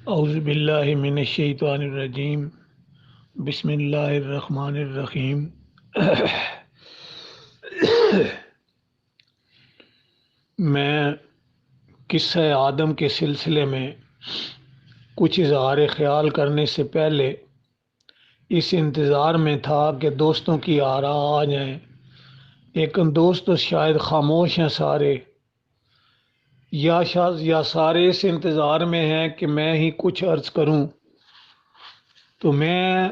اعوذ باللہ من الشیطان الرجیم، بسم اللہ الرحمن الرحیم۔ میں قصہ آدم کے سلسلے میں کچھ اظہار خیال کرنے سے پہلے اس انتظار میں تھا کہ دوستوں کی آراء آ جائیں، لیکن دوست شاید خاموش ہیں سارے، یا سارے اس انتظار میں ہیں کہ میں ہی کچھ عرض کروں۔ تو میں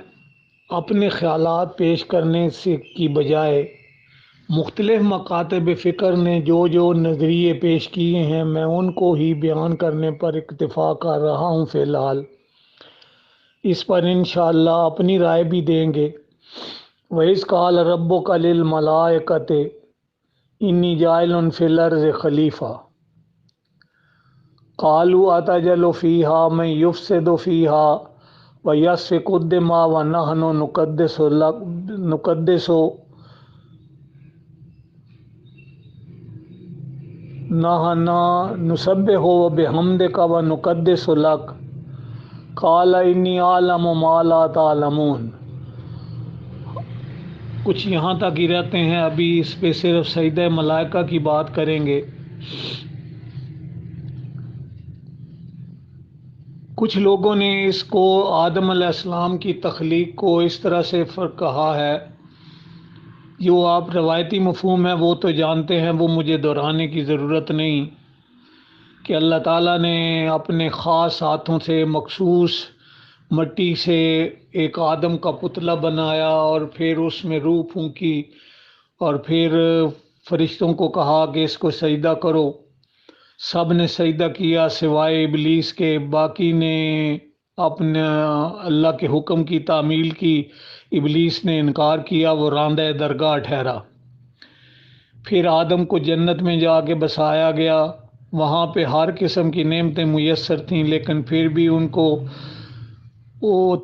اپنے خیالات پیش کرنے سے کی بجائے مختلف مکاتب فکر نے جو نظریے پیش کیے ہیں میں ان کو ہی بیان کرنے پر اکتفا کر رہا ہوں فی الحال۔ اس پر انشاءاللہ اپنی رائے بھی دیں گے۔ وَإِذْ قَالَ رَبُّكَ لِلْمَلَائِكَةِ إِنِّي جَاعِلٌ فِي الْأَرْضِ خَلِيفَةً قَالُوا أَتَجْعَلُ فِيهَا مَن يُفْسِدُ فِيهَا وَيَسْفِكُ الدِّمَاءَ وَنَحْنُ نُسَبِّحُ بِحَمْدِكَ وَنُقَدِّسُ لَكَ قَالَ إِنِّي أَعْلَمُ مَا لَا تَعْلَمُونَ۔ کچھ یہاں تک ہی رہتے ہیں، ابھی اس پہ صرف سجدہ ملائکہ کی بات کریں گے۔ کچھ لوگوں نے اس کو آدم علیہ السلام کی تخلیق کو اس طرح سے فرق کہا ہے، جو آپ روایتی مفہوم ہے وہ تو جانتے ہیں، وہ مجھے دہرانے کی ضرورت نہیں، کہ اللہ تعالیٰ نے اپنے خاص ہاتھوں سے مخصوص مٹی سے ایک آدم کا پتلا بنایا اور پھر اس میں روح پھونکی اور پھر فرشتوں کو کہا کہ اس کو سجدہ کرو۔ سب نے سجدہ کیا سوائے ابلیس کے، باقی نے اپنے اللہ کے حکم کی تعمیل کی، ابلیس نے انکار کیا، وہ راندہ درگاہ ٹھہرا۔ پھر آدم کو جنت میں جا کے بسایا گیا، وہاں پہ ہر قسم کی نعمتیں میسر تھیں، لیکن پھر بھی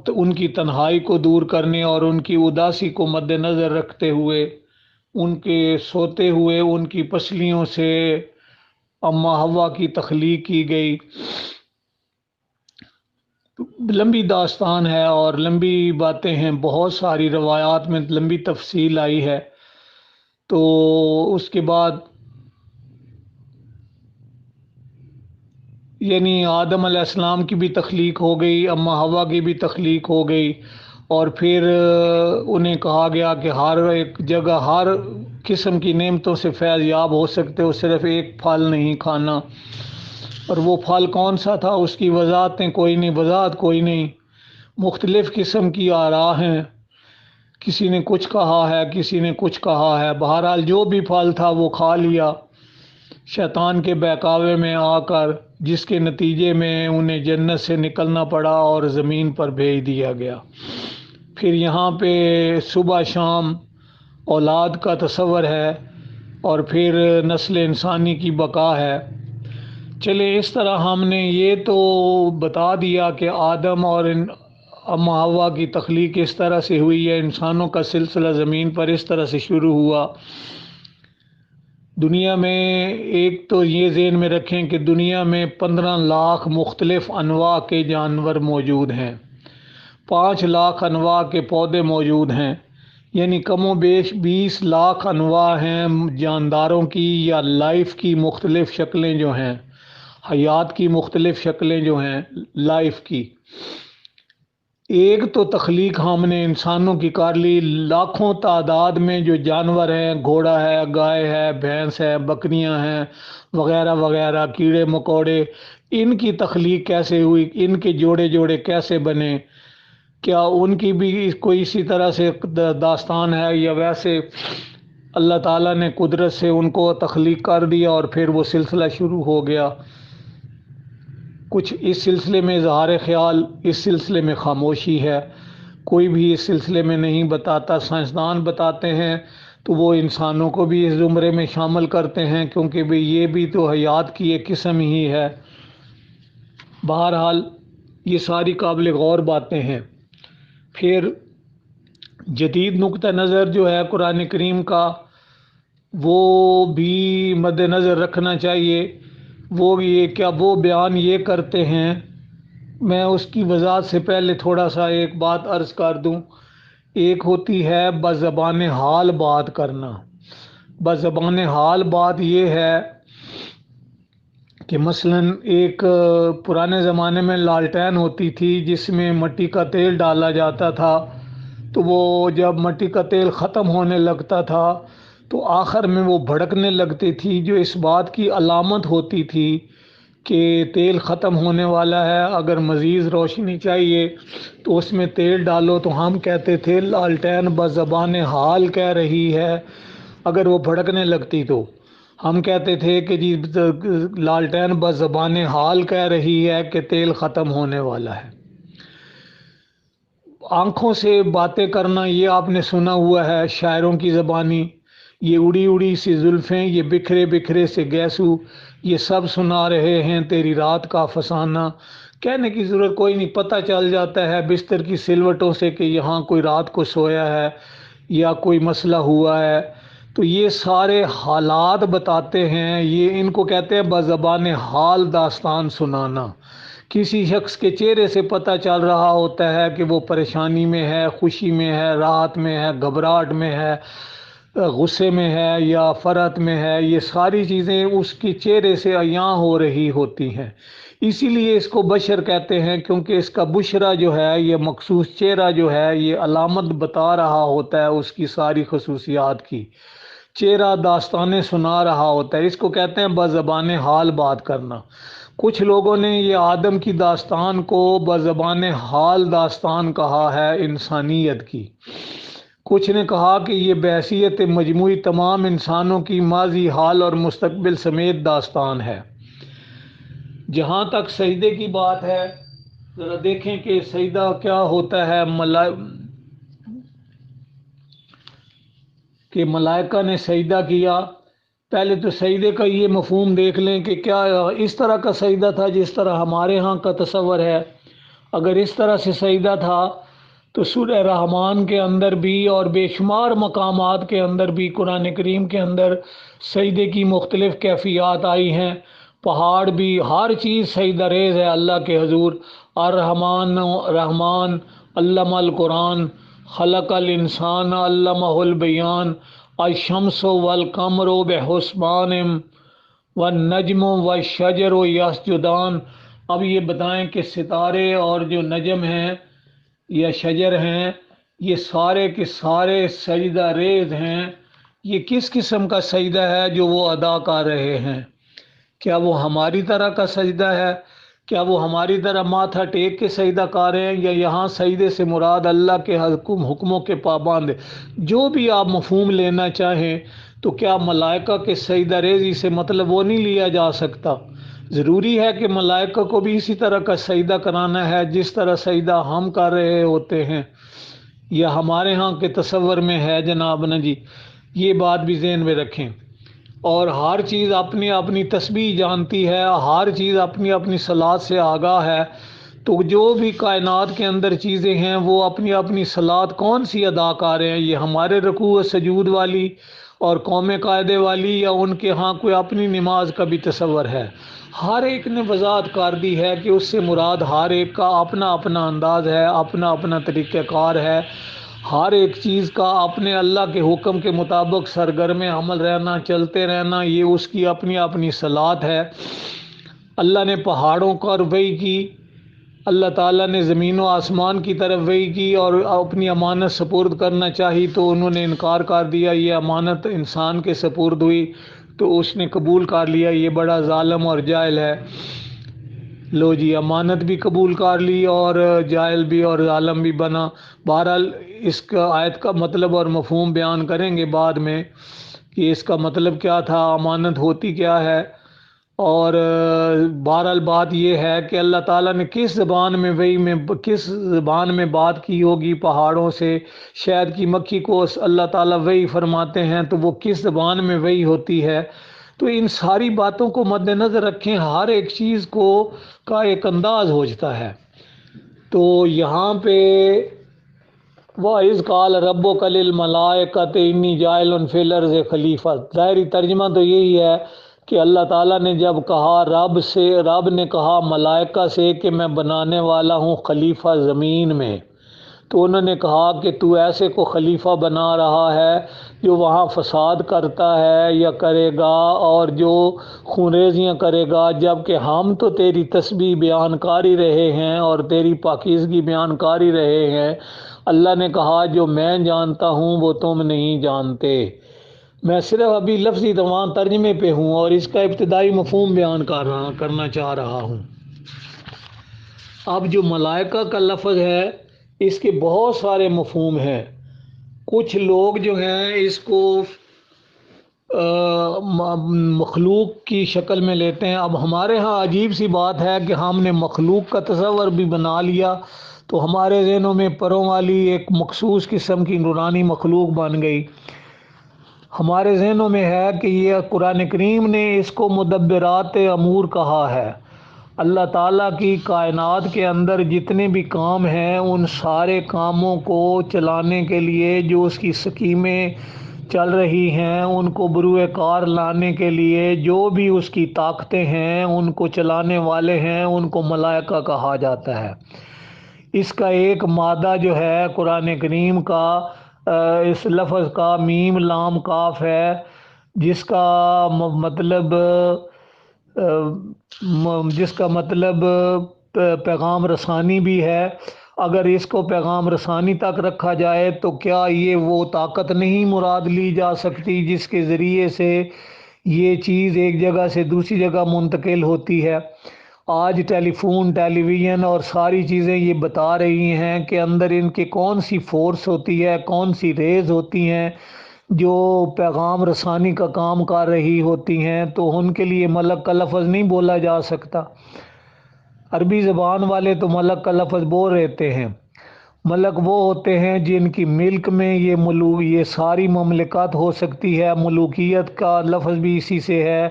ان کی تنہائی کو دور کرنے اور ان کی اداسی کو مد نظر رکھتے ہوئے ان کے سوتے ہوئے ان کی پسلیوں سے اما حوا کی تخلیق کی گئی۔ لمبی داستان ہے اور لمبی باتیں ہیں، بہت ساری روایات میں لمبی تفصیل آئی ہے۔ تو اس کے بعد یعنی آدم علیہ السلام کی بھی تخلیق ہو گئی، اما حوا کی بھی تخلیق ہو گئی، اور پھر انہیں کہا گیا کہ ہر ایک جگہ ہر قسم کی نعمتوں سے فیض یاب ہو سکتے ہو، صرف ایک پھل نہیں کھانا۔ اور وہ پھل کون سا تھا، اس کی وضاحت کوئی نہیں، مختلف قسم کی آراء ہیں، کسی نے کچھ کہا ہے، کسی نے کچھ کہا ہے، بہرحال جو بھی پھل تھا وہ کھا لیا شیطان کے بہکاوے میں آ کر، جس کے نتیجے میں انہیں جنت سے نکلنا پڑا اور زمین پر بھیج دیا گیا۔ پھر یہاں پہ صبح شام اولاد کا تصور ہے اور پھر نسل انسانی کی بقا ہے۔ چلے اس طرح ہم نے یہ تو بتا دیا کہ آدم اور اما حوا کی تخلیق اس طرح سے ہوئی ہے، انسانوں کا سلسلہ زمین پر اس طرح سے شروع ہوا۔ دنیا میں ایک تو یہ ذہن میں رکھیں کہ دنیا میں 15 لاکھ مختلف انواع کے جانور موجود ہیں، 5 لاکھ انواع کے پودے موجود ہیں، یعنی کم و بیش 20 لاکھ انواع ہیں جانداروں کی یا لائف کی مختلف شکلیں جو ہیں، حیات کی مختلف شکلیں جو ہیں لائف کی۔ ایک تو تخلیق ہم نے انسانوں کی کر لی، لاکھوں تعداد میں جو جانور ہیں، گھوڑا ہے، گائے ہے، بھینس ہے، بکریاں ہیں وغیرہ وغیرہ، کیڑے مکوڑے، ان کی تخلیق کیسے ہوئی، ان کے جوڑے کیسے بنے، کیا ان کی بھی کوئی اسی طرح سے داستان ہے یا ویسے اللہ تعالیٰ نے قدرت سے ان کو تخلیق کر دیا اور پھر وہ سلسلہ شروع ہو گیا؟ کچھ اس سلسلے میں اظہار خیال، اس سلسلے میں خاموشی ہے، کوئی بھی اس سلسلے میں نہیں بتاتا۔ سائنسدان بتاتے ہیں تو وہ انسانوں کو بھی اس زمرے میں شامل کرتے ہیں، کیونکہ بھی یہ بھی تو حیات کی ایک قسم ہی ہے۔ بہرحال یہ ساری قابل غور باتیں ہیں۔ پھر جدید نقطہ نظر جو ہے قرآن کریم کا، وہ بھی مد نظر رکھنا چاہیے۔ وہ بیان یہ کرتے ہیں، میں اس کی وضاحت سے پہلے تھوڑا سا ایک بات عرض کر دوں۔ ایک ہوتی ہے بزبان حال بات کرنا۔ بزبان حال بات یہ ہے کہ مثلاً ایک پرانے زمانے میں لالٹین ہوتی تھی جس میں مٹی کا تیل ڈالا جاتا تھا، تو وہ جب مٹی کا تیل ختم ہونے لگتا تھا تو آخر میں وہ بھڑکنے لگتی تھی، جو اس بات کی علامت ہوتی تھی کہ تیل ختم ہونے والا ہے، اگر مزید روشنی چاہیے تو اس میں تیل ڈالو۔ تو ہم کہتے تھے لالٹین بزبان حال کہہ رہی ہے۔ اگر وہ بھڑکنے لگتی تو ہم کہتے تھے کہ جی لالٹین بزبان حال کہہ رہی ہے کہ تیل ختم ہونے والا ہے۔ آنکھوں سے باتیں کرنا یہ آپ نے سنا ہوا ہے، شاعروں کی زبانی، یہ اڑی اڑی سی زلفیں، یہ بکھرے بکھرے سے گیسو، یہ سب سنا رہے ہیں تیری رات کا فسانہ۔ کہنے کی ضرورت کوئی نہیں، پتہ چل جاتا ہے بستر کی سلوٹوں سے کہ یہاں کوئی رات کو سویا ہے یا کوئی مسئلہ ہوا ہے۔ تو یہ سارے حالات بتاتے ہیں، یہ ان کو کہتے ہیں بزبان حال داستان سنانا۔ کسی شخص کے چہرے سے پتہ چل رہا ہوتا ہے کہ وہ پریشانی میں ہے، خوشی میں ہے، راحت میں ہے، گھبراہٹ میں ہے، غصے میں ہے یا فرحت میں ہے، یہ ساری چیزیں اس کے چہرے سے عیاں ہو رہی ہوتی ہیں۔ اسی لیے اس کو بشر کہتے ہیں، کیونکہ اس کا بشرا جو ہے، یہ مخصوص چہرہ جو ہے، یہ علامت بتا رہا ہوتا ہے اس کی ساری خصوصیات کی۔ چہرہ داستانیں سنا رہا ہوتا ہے، اس کو کہتے ہیں بزبان حال بات کرنا۔ کچھ لوگوں نے یہ آدم کی داستان کو بزبان حال داستان کہا ہے انسانیت کی۔ کچھ نے کہا کہ یہ بحیثیت مجموعی تمام انسانوں کی ماضی، حال اور مستقبل سمیت داستان ہے۔ جہاں تک سجدے کی بات ہے، ذرا دیکھیں کہ سجدہ کیا ہوتا ہے۔ کہ ملائکہ نے سجدہ کیا، پہلے تو سجدے کا یہ مفہوم دیکھ لیں کہ کیا اس طرح کا سجدہ تھا جس طرح ہمارے ہاں کا تصور ہے۔ اگر اس طرح سے سجدہ تھا تو سورہ رحمان کے اندر بھی اور بے شمار مقامات کے اندر بھی قرآن کریم کے اندر سجدے کی مختلف کیفیات آئی ہیں۔ پہاڑ بھی، ہر چیز سجدہ ریز ہے اللہ کے حضور۔ الرحمن رحمان علم القرآن، خلق الانسان علمہ البیان، الشمس والقمر بحسبان والنجم والشجر یسجدان۔ اب یہ بتائیں کہ ستارے اور جو نجم ہیں یا شجر ہیں، یہ سارے کے سارے سجدہ ریز ہیں۔ یہ کس قسم کا سجدہ ہے جو وہ ادا کر رہے ہیں؟ کیا وہ ہماری طرح کا سجدہ ہے؟ کیا وہ ہماری طرح ماتھا ٹیک کے سجدہ کر رہے ہیں، یا یہاں سجدے سے مراد اللہ کے حکموں کے پابند؟ جو بھی آپ مفہوم لینا چاہیں، تو کیا ملائکہ کے سجدہ ریزی سے مطلب وہ نہیں لیا جا سکتا؟ ضروری ہے کہ ملائکہ کو بھی اسی طرح کا سجدہ کرانا ہے جس طرح سجدہ ہم کر رہے ہوتے ہیں، یا ہمارے ہاں کے تصور میں ہے جناب نا جی؟ یہ بات بھی ذہن میں رکھیں۔ اور ہر چیز اپنی اپنی تسبیح جانتی ہے، ہر چیز اپنی اپنی صلات سے آگاہ ہے۔ تو جو بھی کائنات کے اندر چیزیں ہیں وہ اپنی اپنی صلات کون سی ادا کر رہے ہیں؟ یہ ہمارے رکوع و سجود والی اور قوم قاعدے والی، یا ان کے ہاں کوئی اپنی نماز کا بھی تصور ہے؟ ہر ایک نے وضاحت کر دی ہے کہ اس سے مراد ہر ایک کا اپنا اپنا انداز ہے، اپنا اپنا طریقہ کار ہے۔ ہر ایک چیز کا اپنے اللہ کے حکم کے مطابق سرگرم عمل رہنا، چلتے رہنا، یہ اس کی اپنی اپنی صلات ہے۔ اللہ نے پہاڑوں پر وحی کی، اللہ تعالیٰ نے زمین و آسمان کی طرف وحی کی اور اپنی امانت سپرد کرنا چاہی تو انہوں نے انکار کر دیا۔ یہ امانت انسان کے سپرد ہوئی تو اس نے قبول کر لیا، یہ بڑا ظالم اور جاہل ہے۔ لو جی، امانت بھی قبول کر لی اور جاہل بھی اور ظالم بھی بنا۔ بہرحال اس کا آیت کا مطلب اور مفہوم بیان کریں گے بعد میں کہ اس کا مطلب کیا تھا، امانت ہوتی کیا ہے۔ اور بہرحال بات یہ ہے کہ اللہ تعالیٰ نے کس زبان میں بات کی ہوگی پہاڑوں سے۔ شہد کی مکھی کو اللہ تعالیٰ وحی فرماتے ہیں تو وہ کس زبان میں وحی ہوتی ہے؟ تو ان ساری باتوں کو مد نظر رکھیں، ہر ایک چیز کا ایک انداز ہوتا ہے۔ تو یہاں پہ وَإِذْ قَالَ رَبُّكَ لِلْمَلَائِكَةِ إِنِّي جَاعِلٌ فِي الْأَرْضِ خلیفہ، ظاہری ترجمہ تو یہی ہے کہ اللہ تعالیٰ نے جب کہا رب نے کہا ملائکہ سے کہ میں بنانے والا ہوں خلیفہ زمین میں، تو انہوں نے کہا کہ تو ایسے کو خلیفہ بنا رہا ہے جو وہاں فساد کرتا ہے یا کرے گا اور جو خونریزیاں کرے گا، جب کہ ہم تو تیری تسبیح بیان کر ہی رہے ہیں اور تیری پاکیزگی بیان کر ہی رہے ہیں۔ اللہ نے کہا جو میں جانتا ہوں وہ تم نہیں جانتے، میں صرف ابھی لفظی دوان ترجمے پہ ہوں اور اس کا ابتدائی مفہوم بیان کرنا چاہ رہا ہوں۔ اب جو ملائکہ کا لفظ ہے اس کے بہت سارے مفہوم ہیں۔ کچھ لوگ جو ہیں اس کو مخلوق کی شکل میں لیتے ہیں۔ اب ہمارے ہاں عجیب سی بات ہے کہ ہم نے مخلوق کا تصور بھی بنا لیا، تو ہمارے ذہنوں میں پروں والی ایک مخصوص قسم کی نورانی مخلوق بن گئی۔ ہمارے ذہنوں میں ہے کہ یہ قرآن کریم نے اس کو مدبرات امور کہا ہے۔ اللہ تعالیٰ کی کائنات کے اندر جتنے بھی کام ہیں ان سارے کاموں کو چلانے کے لیے جو اس کی سکیمیں چل رہی ہیں، ان کو بروئے کار لانے کے لیے جو بھی اس کی طاقتیں ہیں ان کو چلانے والے ہیں، ان کو ملائکہ کہا جاتا ہے۔ اس کا ایک مادہ جو ہے قرآن کریم کا اس لفظ کا میم لام کاف ہے، جس کا مطلب پیغام رسانی بھی ہے۔ اگر اس کو پیغام رسانی تک رکھا جائے تو کیا یہ وہ طاقت نہیں مراد لی جا سکتی جس کے ذریعے سے یہ چیز ایک جگہ سے دوسری جگہ منتقل ہوتی ہے؟ آج ٹیلی فون، ٹیلی ویژن اور ساری چیزیں یہ بتا رہی ہیں کہ اندر ان کے کون سی فورس ہوتی ہے، کون سی ریز ہوتی ہیں جو پیغام رسانی کا کام کر رہی ہوتی ہیں، تو ان کے لیے ملک کا لفظ نہیں بولا جا سکتا۔ عربی زبان والے تو ملک کا لفظ بول رہتے ہیں۔ ملک وہ ہوتے ہیں جن کی ملک میں یہ ساری مملکت ہو سکتی ہے۔ ملوکیت کا لفظ بھی اسی سے ہے،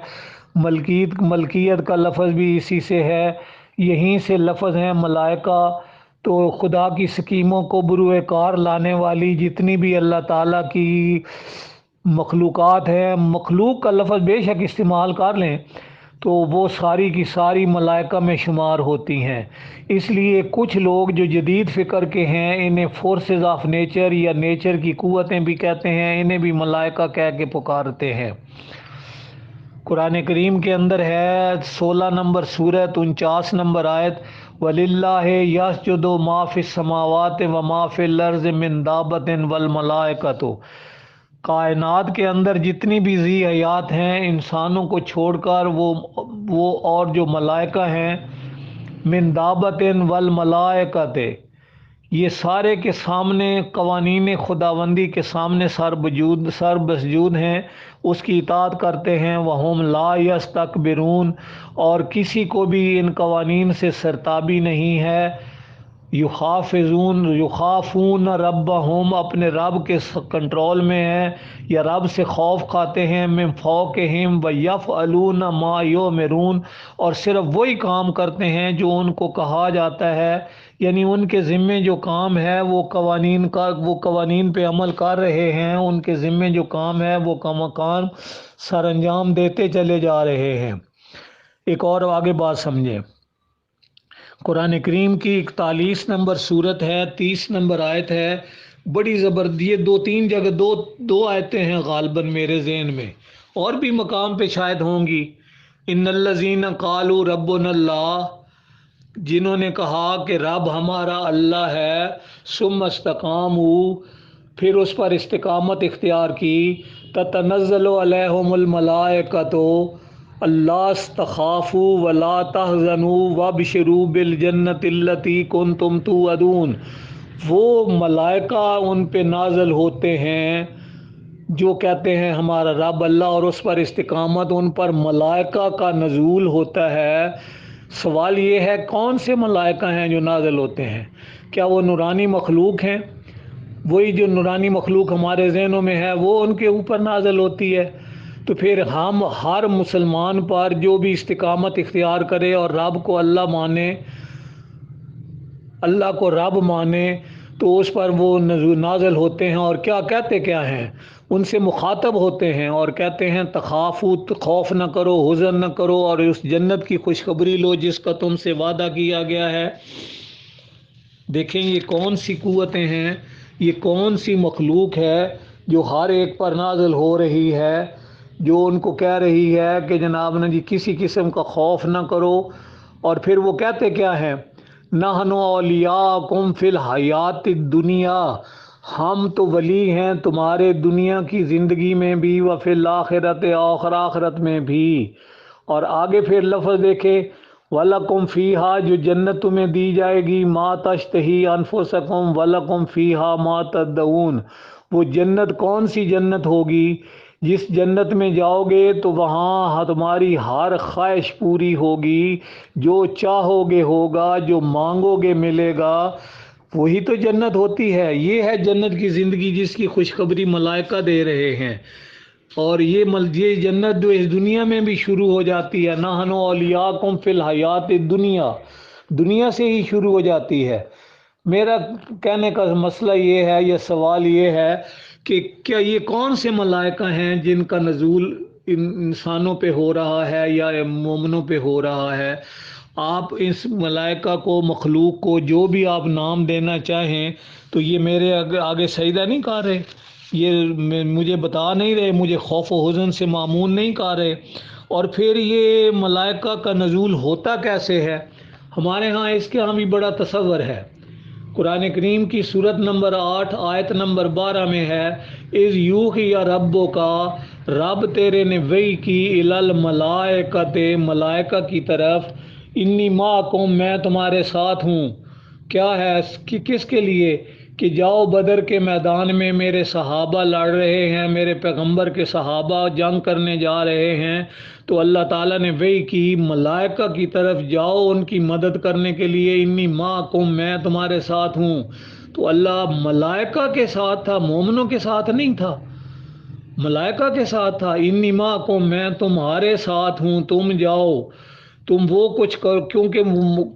ملکیت کا لفظ بھی اسی سے ہے، یہیں سے لفظ ہیں ملائکہ۔ تو خدا کی سکیموں کو بروئے کار لانے والی جتنی بھی اللہ تعالیٰ کی مخلوقات ہیں، مخلوق کا لفظ بے شک استعمال کر لیں تو وہ ساری کی ساری ملائکہ میں شمار ہوتی ہیں۔ اس لیے کچھ لوگ جو جدید فکر کے ہیں انہیں فورسز آف نیچر یا نیچر کی قوتیں بھی کہتے ہیں، انہیں بھی ملائکہ کہہ کے پکارتے ہیں۔ قرآن کریم کے اندر ہے 16 نمبر سورت 49 نمبر آیت، وَلِلَّهِ يَسْجُدُ مَا فِي السَّمَاوَاتِ وَمَا فِي الْأَرْضِ مِن دَابَّةٍ وَالْمَلَائِكَةُ۔ کائنات کے اندر جتنی بھی ذی حیات ہیں انسانوں کو چھوڑ کر وہ اور جو ملائکہ ہیں، من دابتن والملائکۃ، یہ سارے کے سامنے قوانین خداوندی کے سامنے سر بسجود ہیں، اس کی اطاعت کرتے ہیں۔ وہم لا یستکبرون، اور کسی کو بھی ان قوانین سے سرتابی نہیں ہے۔ یخافون ربہم، اپنے رب کے کنٹرول میں ہیں یا رب سے خوف کھاتے ہیں، من فوقہم ویفعلون ما یؤمرون، اور صرف وہی کام کرتے ہیں جو ان کو کہا جاتا ہے، یعنی ان کے ذمے جو کام ہے وہ قوانین پہ عمل کر رہے ہیں، ان کے ذمے جو کام ہے وہ کام سر انجام دیتے چلے جا رہے ہیں۔ ایک اور آگے بات سمجھیں، قرآن کریم کی 41 نمبر سورت ہے، 30 نمبر آیت ہے، بڑی زبردست۔ یہ دو تین جگہ دو آیتیں ہیں غالباً میرے ذہن میں، اور بھی مقام پہ شاید ہوں گی۔ ان الذین قالوا ربنا اللہ، جنہوں نے کہا کہ رب ہمارا اللہ ہے، ثم استقاموا، پھر اس پر استقامت اختیار کی، تتنزل علیہم الملائکۃ اللہ تخافوا ولا تحزنوا وابشروا بالجنۃ التی کنتم توعدون۔ وہ ملائکہ ان پہ نازل ہوتے ہیں جو کہتے ہیں ہمارا رب اللہ، اور اس پر استقامت، ان پر ملائکہ کا نزول ہوتا ہے۔ سوال یہ ہے کون سے ملائکہ ہیں جو نازل ہوتے ہیں؟ کیا وہ نورانی مخلوق ہیں؟ وہی جو نورانی مخلوق ہمارے ذہنوں میں ہے وہ ان کے اوپر نازل ہوتی ہے؟ تو پھر ہم ہر مسلمان پر جو بھی استقامت اختیار کرے اور رب کو اللہ مانے، اللہ کو رب مانے، تو اس پر وہ نازل ہوتے ہیں اور کیا کہتے کیا ہیں، ان سے مخاطب ہوتے ہیں اور کہتے ہیں تخافو، خوف نہ کرو، حزن نہ کرو، اور اس جنت کی خوشخبری لو جس کا تم سے وعدہ کیا گیا ہے۔ دیکھیں یہ کون سی قوتیں ہیں، یہ کون سی مخلوق ہے جو ہر ایک پر نازل ہو رہی ہے، جو ان کو کہہ رہی ہے کہ جناب نا جی کسی قسم کا خوف نہ کرو۔ اور پھر وہ کہتے کیا ہیں، نحن اولیاءکم فی الحیات الدنیا، ہم تو ولی ہیں تمہارے دنیا کی زندگی میں بھی، وفی الآخرت، آخرت میں بھی۔ اور آگے پھر لفظ دیکھے، وَلَكُمْ فِيهَا، جو جنت تمہیں دی جائے گی، مَا تَشْتَهِي أَنفُسَكُمْ وَلَكُمْ فِيهَا مَا تَدَّعُونَ۔ وہ جنت کون سی جنت ہوگی؟ جس جنت میں جاؤ گے تو وہاں تمہاری ہر خواہش پوری ہوگی، جو چاہو گے ہوگا، جو مانگو گے ملے گا۔ وہی تو جنت ہوتی ہے، یہ ہے جنت کی زندگی جس کی خوشخبری ملائکہ دے رہے ہیں۔ اور یہ جنت جو اس دنیا میں بھی شروع ہو جاتی ہے، نحن اولیاءکم فی الحیات الدنیا، دنیا سے ہی شروع ہو جاتی ہے۔ میرا کہنے کا مسئلہ یہ ہے، یہ سوال یہ ہے کہ کیا یہ کون سے ملائکہ ہیں جن کا نزول انسانوں پہ ہو رہا ہے یا مومنوں پہ ہو رہا ہے؟ آپ اس ملائکہ کو، مخلوق کو جو بھی آپ نام دینا چاہیں، تو یہ میرے آگے سجدہ نہیں کر رہے، یہ مجھے بتا نہیں رہے، مجھے خوف و حزن سے معمون نہیں کر رہے۔ اور پھر یہ ملائکہ کا نزول ہوتا کیسے ہے؟ ہمارے ہاں اس کے ہاں بھی بڑا تصور ہے۔ قرآن کریم کی سورت نمبر 8 آیت نمبر 12 میں ہے، اِذ یوحی ربک، رب تیرے نے وحی کی، الی الملائکۃ، ملائکہ کی طرف، انی معکم، میں تمہارے ساتھ ہوں۔ کیا ہے کہ کس کے لیے؟ کہ جاؤ بدر کے میدان میں، میرے صحابہ لڑ رہے ہیں، میرے پیغمبر کے صحابہ جنگ کرنے جا رہے ہیں، تو اللہ تعالیٰ نے وحی کی ملائکہ کی طرف، جاؤ ان کی مدد کرنے کے لیے، انی معکم، میں تمہارے ساتھ ہوں۔ تو اللہ ملائکہ کے ساتھ تھا، مومنوں کے ساتھ نہیں تھا، ملائکہ کے ساتھ تھا۔ انی معکم، میں تمہارے ساتھ ہوں، تم جاؤ، تم وہ کچھ کرو، کیونکہ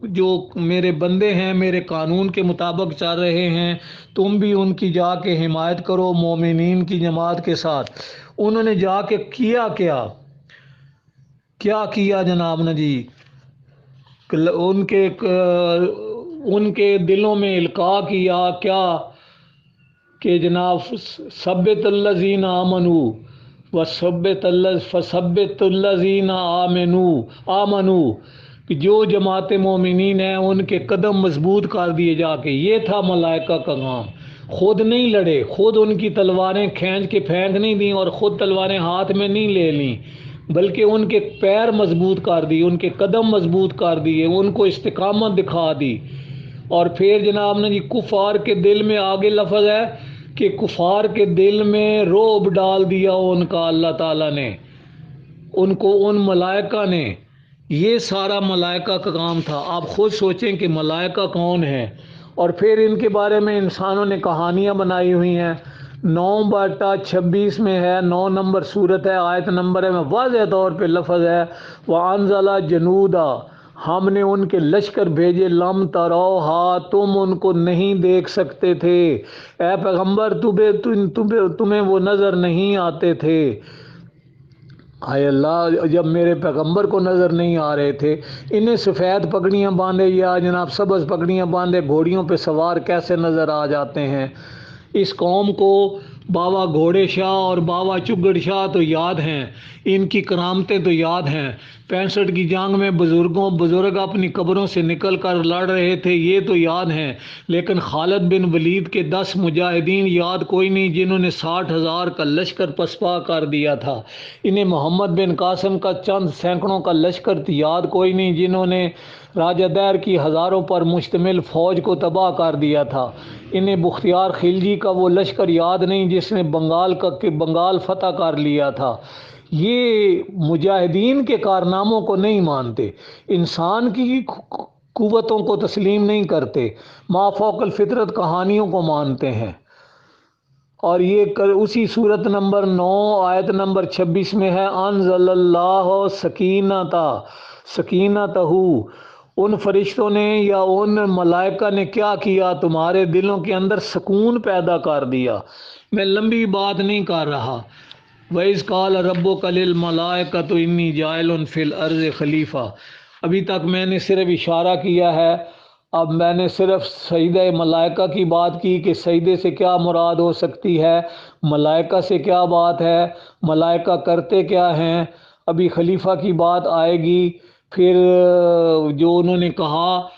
جو میرے بندے ہیں میرے قانون کے مطابق چل رہے ہیں، تم بھی ان کی جا کے حمایت کرو مومنین کی جماعت کے ساتھ۔ انہوں نے جا کے کیا کیا جناب نا جی، ان کے دلوں میں القاء کیا کیا کہ جناب ثبت الذین آمنوا فثبت الذین آمنوا، کہ جو جماعت مومنین ہیں ان کے قدم مضبوط کر دیے جا کے۔ یہ تھا ملائکہ کا کام، خود نہیں لڑے، خود ان کی تلواریں کھینچ کے پھینک نہیں دیں اور خود تلواریں ہاتھ میں نہیں لے لیں، بلکہ ان کے پیر مضبوط کر دی، ان کے قدم مضبوط کر دیے، ان کو استقامت دکھا دی۔ اور پھر جناب نے جی کفار کے دل میں، آگے لفظ ہے کہ کفار کے دل میں رعب ڈال دیا ان کا اللہ تعالیٰ نے، ان کو، ان ملائکہ نے۔ یہ سارا ملائکہ کا کام تھا۔ آپ خود سوچیں کہ ملائکہ کون ہیں۔ اور پھر ان کے بارے میں انسانوں نے کہانیاں بنائی ہوئی ہیں۔ 9/26 میں ہے، 9 نمبر صورت ہے، آیت نمبر ہے میں واضح طور پہ لفظ ہے، وَأَنزَلَ جُنُودًا، ہم نے ان کے لشکر بھیجے، لم تروہا، تم ان کو نہیں دیکھ سکتے تھے، اے پیغمبر تمہیں وہ نظر نہیں آتے تھے۔ ہائے اللہ، جب میرے پیغمبر کو نظر نہیں آ رہے تھے، انہیں سفید پگڑیاں باندھے یا جناب سبز پگڑیاں باندھے گھوڑیوں پہ سوار کیسے نظر آ جاتے ہیں؟ اس قوم کو بابا گھوڑے شاہ اور بابا چگڑ شاہ تو یاد ہیں، ان کی کرامتیں تو یاد ہیں۔ 65 کی جنگ میں بزرگ اپنی قبروں سے نکل کر لڑ رہے تھے، یہ تو یاد ہیں، لیکن خالد بن ولید کے 10 مجاہدین یاد کوئی نہیں جنہوں نے 60,000 کا لشکر پسپا کر دیا تھا۔ انہیں محمد بن قاسم کا چند سینکڑوں کا لشکر یاد کوئی نہیں جنہوں نے راجہ دیر کی ہزاروں پر مشتمل فوج کو تباہ کر دیا تھا۔ انہیں بختیار خلجی کا وہ لشکر یاد نہیں جس نے بنگال فتح کر لیا تھا۔ یہ مجاہدین کے کارناموں کو نہیں مانتے، انسان کی قوتوں کو تسلیم نہیں کرتے، ما فوق الفطرت کہانیوں کو مانتے ہیں۔ اور یہ اسی صورت نمبر 9 آیت نمبر 26 میں ہے، انزل اللہ سکینتہ، ان فرشتوں نے یا ان ملائکہ نے کیا کیا؟ تمہارے دلوں کے اندر سکون پیدا کر دیا۔ میں لمبی بات نہیں کر رہا۔ وَإِذْ قَالَ رَبُّكَ لِلْمَلَائِكَةِ إِنِّي جَاعِلٌ فِي الْأَرْضِ خلیفہ، ابھی تک میں نے صرف اشارہ کیا ہے۔ اب میں نے صرف سجدہ ملائکہ کی بات کی کہ سجدے سے کیا مراد ہو سکتی ہے، ملائکہ سے کیا بات ہے، ملائکہ کرتے کیا ہیں۔ ابھی خلیفہ کی بات آئے گی۔ پھر جو انہوں نے کہا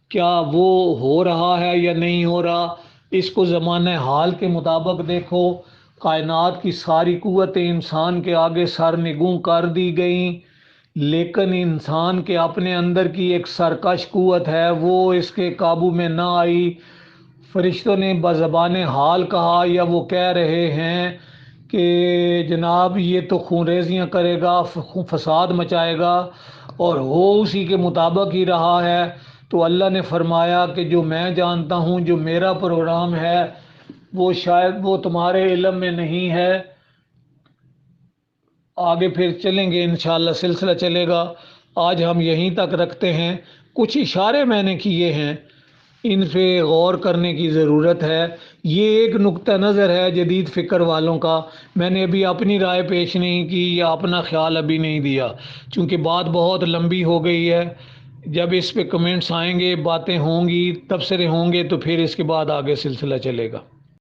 کیا وہ ہو رہا ہے یا نہیں ہو رہا، اس کو زمانہ حال کے مطابق دیکھو۔ کائنات کی ساری قوتیں انسان کے آگے سر نگوں کر دی گئیں، لیکن انسان کے اپنے اندر کی ایک سرکش قوت ہے، وہ اس کے قابو میں نہ آئی۔ فرشتوں نے بزبان حال کہا، یا وہ کہہ رہے ہیں کہ جناب یہ تو خون ریزیاں کرے گا، فساد مچائے گا، اور ہو اسی کے مطابق ہی رہا ہے۔ تو اللہ نے فرمایا کہ جو میں جانتا ہوں، جو میرا پروگرام ہے، وہ شاید وہ تمہارے علم میں نہیں ہے۔ آگے پھر چلیں گے انشاءاللہ، سلسلہ چلے گا۔ آج ہم یہیں تک رکھتے ہیں۔ کچھ اشارے میں نے کیے ہیں، ان پہ غور کرنے کی ضرورت ہے۔ یہ ایک نقطہ نظر ہے جدید فکر والوں کا۔ میں نے ابھی اپنی رائے پیش نہیں کی یا اپنا خیال ابھی نہیں دیا، چونکہ بات بہت لمبی ہو گئی ہے۔ جب اس پہ کمنٹس آئیں گے، باتیں ہوں گی، تبصرے ہوں گے، تو پھر اس کے بعد آگے سلسلہ چلے گا۔